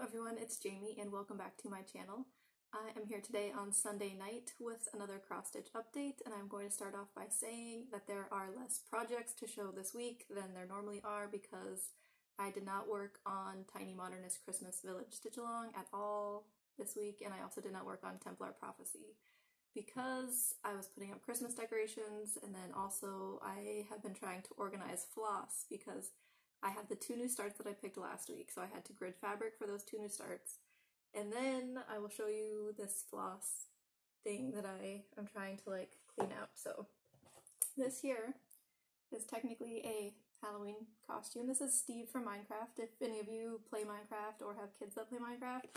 everyone, it's Jamie and welcome back to my channel. I am here today on Sunday night with another cross-stitch update, and I'm going to start off by saying that there are less projects to show this week than there normally are because I did not work on Tiny Modernist Christmas Village Stitch Along at all this week, and I also did not work on Templar Prophecy because I was putting up Christmas decorations, and then also I have been trying to organize floss because I have the two new starts that I picked last week, so I had to grid fabric for those two new starts. And then I will show you this floss thing that I am trying to clean out. So this here is technically a Halloween costume. This is Steve from Minecraft, if any of you play Minecraft or have kids that play Minecraft.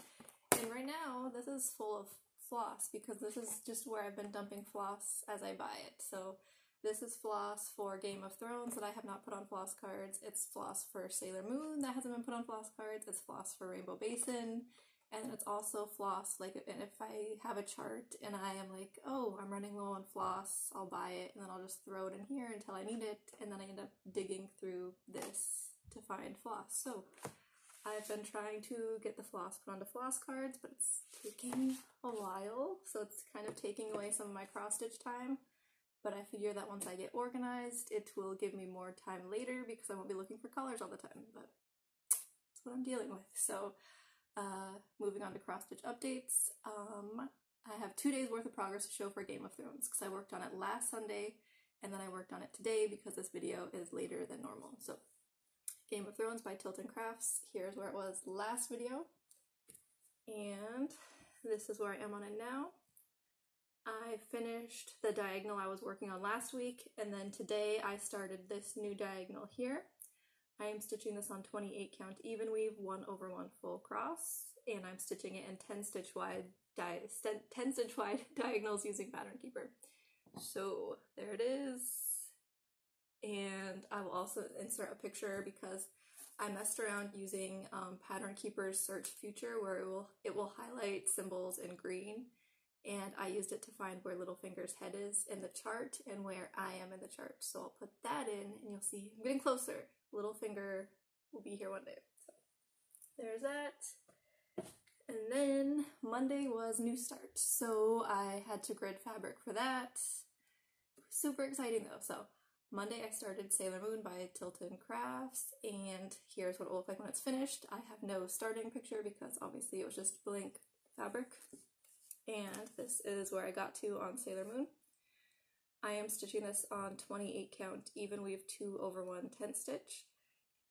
And right now this is full of floss because this is just where I've been dumping floss as I buy it. So this is floss for Game of Thrones that I have not put on floss cards. It's floss for Sailor Moon that hasn't been put on floss cards. It's floss for Rainbow Basin. And it's also floss, and if I have a chart and I am like, oh, I'm running low on floss, I'll buy it, and then I'll just throw it in here until I need it, and then I end up digging through this to find floss. So I've been trying to get the floss put onto floss cards, but it's taking a while, so it's kind of taking away some of my cross-stitch time. But I figure that once I get organized, it will give me more time later because I won't be looking for colors all the time, but that's what I'm dealing with. So moving on to cross-stitch updates, I have 2 days worth of progress to show for Game of Thrones because I worked on it last Sunday and then I worked on it today because this video is later than normal. So Game of Thrones by Tilton Crafts, here's where it was last video, and this is where I am on it now. I finished the diagonal I was working on last week, and then today I started this new diagonal here. I am stitching this on 28 count even weave 1/1 full cross, and I'm stitching it in 10 stitch wide diagonals using Pattern Keeper. So there it is, and I will also insert a picture because I messed around using Pattern Keeper's Search Future where it will highlight symbols in green, and I used it to find where Littlefinger's head is in the chart and where I am in the chart. So I'll put that in and you'll see I'm getting closer. Littlefinger will be here one day. So there's that. And then Monday was new start. So I had to grid fabric for that. Super exciting though. So Monday I started Sailor Moon by Tilton Crafts, and here's what it will look like when it's finished. I have no starting picture because obviously it was just blank fabric. And this is where I got to on Sailor Moon. I am stitching this on 28 count even weave 2/1 10 stitch,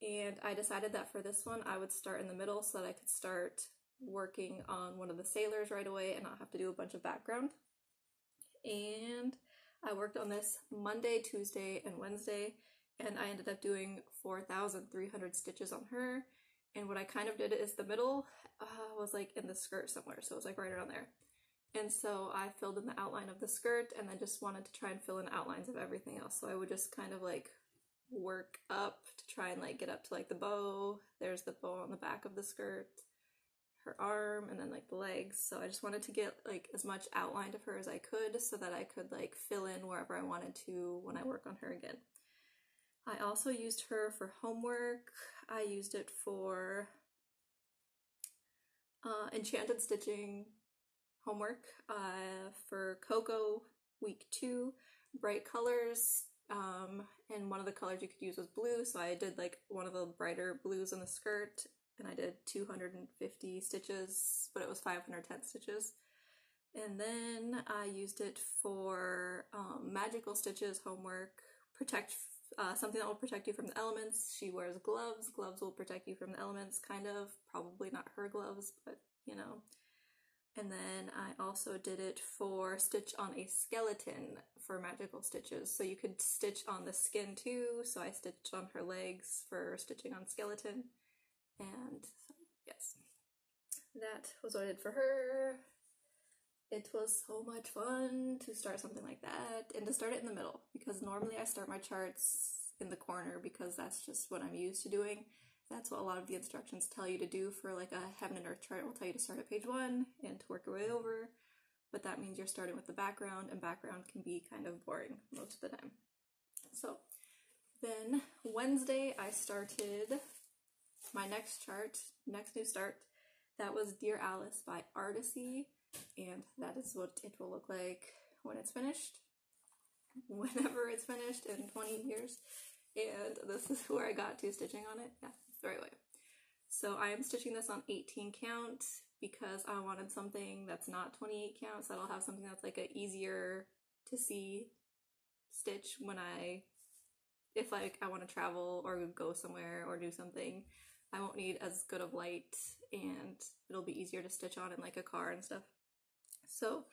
and I decided that for this one I would start in the middle so that I could start working on one of the sailors right away and not have to do a bunch of background. And I worked on this Monday, Tuesday, and Wednesday, and I ended up doing 4,300 stitches on her. And what I kind of did is the middle was in the skirt somewhere, so it was right around there. And so I filled in the outline of the skirt and then just wanted to try and fill in outlines of everything else. So I would just kind of work up to try and get up to the bow. There's the bow on the back of the skirt, her arm, and then the legs. So I just wanted to get as much outline of her as I could so that I could fill in wherever I wanted to when I work on her again. I also used her for homework. I used it for enchanted stitching homework for Coco week 2, bright colors, and one of the colors you could use was blue, so I did one of the brighter blues in the skirt, and I did 250 stitches, but it was 510 stitches. And then I used it for magical stitches homework, something that will protect you from the elements. She wears gloves. Gloves will protect you from the elements, kind of. Probably not her gloves, but you know. And then I also did it for stitch on a skeleton for magical stitches. So you could stitch on the skin too. So I stitched on her legs for stitching on skeleton. And so, yes, that was what I did for her. It was so much fun to start something like that and to start it in the middle because normally I start my charts in the corner because that's just what I'm used to doing. That's what a lot of the instructions tell you to do for a heaven and earth chart. It will tell you to start at page 1 and to work your way over, but that means you're starting with the background, and background can be kind of boring most of the time. So then Wednesday I started my next chart, next new start, That was Dear Alice by Artisy, and that is what it will look like when it's finished. Whenever it's finished in 20 years. And this is where I got to stitching on it. Yeah, it's the right way. So I am stitching this on 18 count because I wanted something that's not 28 count, so that'll have something that's like a easier to see stitch when if like I want to travel or go somewhere or do something. I won't need as good of light and it'll be easier to stitch on in like a car and stuff. So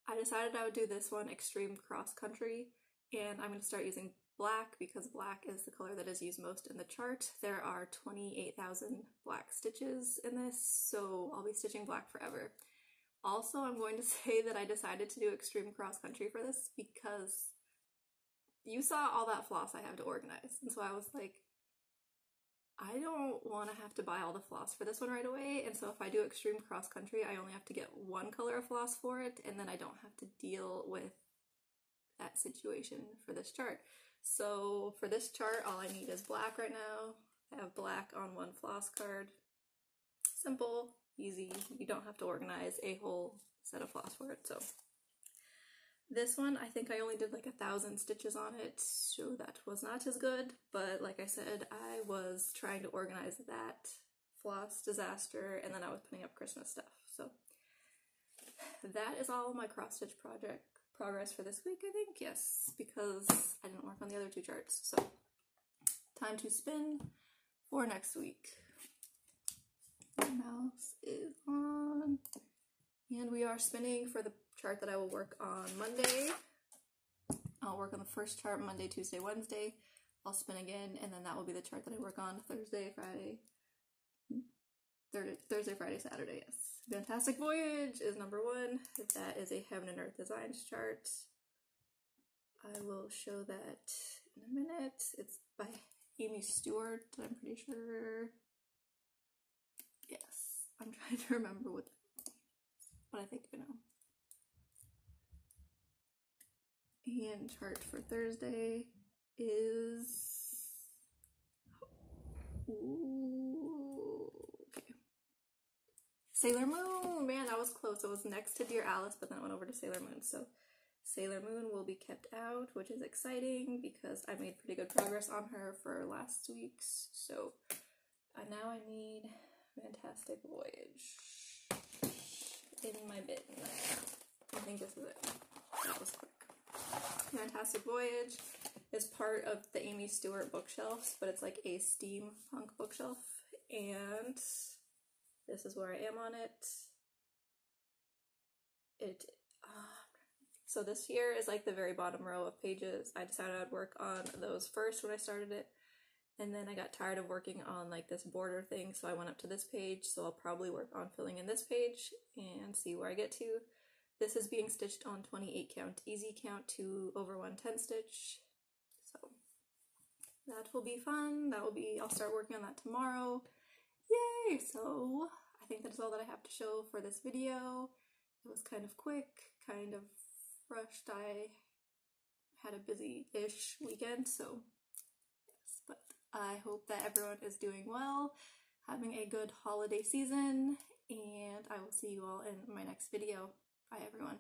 I decided I would do this one, Extreme Cross Country, and I'm going to start using black because black is the color that is used most in the chart. There are 28,000 black stitches in this, so I'll be stitching black forever. Also, I'm going to say that I decided to do Extreme Cross Country for this because you saw all that floss I have to organize, and so I was like, I don't want to have to buy all the floss for this one right away, and so if I do Extreme Cross Country, I only have to get one color of floss for it, and then I don't have to deal with that situation for this chart. So for this chart, all I need is black right now. I have black on one floss card. Simple, easy, you don't have to organize a whole set of floss for it. So this one, I think I only did like 1,000 stitches on it, so that was not as good, but like I said, I was trying to organize that floss disaster, and then I was putting up Christmas stuff. So that is all my cross-stitch progress for this week, I think, yes, because I didn't work on the other two charts. So time to spin for next week. My mouse is on, and we are spinning for the chart that I will work on Monday. I'll work on the first chart Monday, Tuesday, Wednesday. I'll spin again, and then that will be the chart that I work on Thursday, Friday, Saturday, yes. Fantastic Voyage is number 1. That is a Heaven and Earth Designs chart. I will show that in a minute. It's by Amy Stewart, I'm pretty sure. Yes, I'm trying to remember what I think I know. And chart for Thursday is, okay, Sailor Moon. Man, that was close. It was next to Dear Alice, but then it went over to Sailor Moon. So Sailor Moon will be kept out, which is exciting because I made pretty good progress on her for last week's. So now I need Fantastic Voyage in my bin. I think this is it. That was quick. Fantastic Voyage is part of the Amy Stewart bookshelves, but it's like a steampunk bookshelf, and this is where I am on it. So this here is like the very bottom row of pages. I decided I'd work on those first when I started it, and then I got tired of working on like this border thing, so I went up to this page, so I'll probably work on filling in this page and see where I get to. This is being stitched on 28 count easy count to over 110 stitch, so that will be fun. I'll start working on that tomorrow. Yay! So I think that's all that I have to show for this video. It was kind of quick, kind of rushed. I had a busy-ish weekend, so yes, but I hope that everyone is doing well, having a good holiday season, and I will see you all in my next video. Bye, everyone.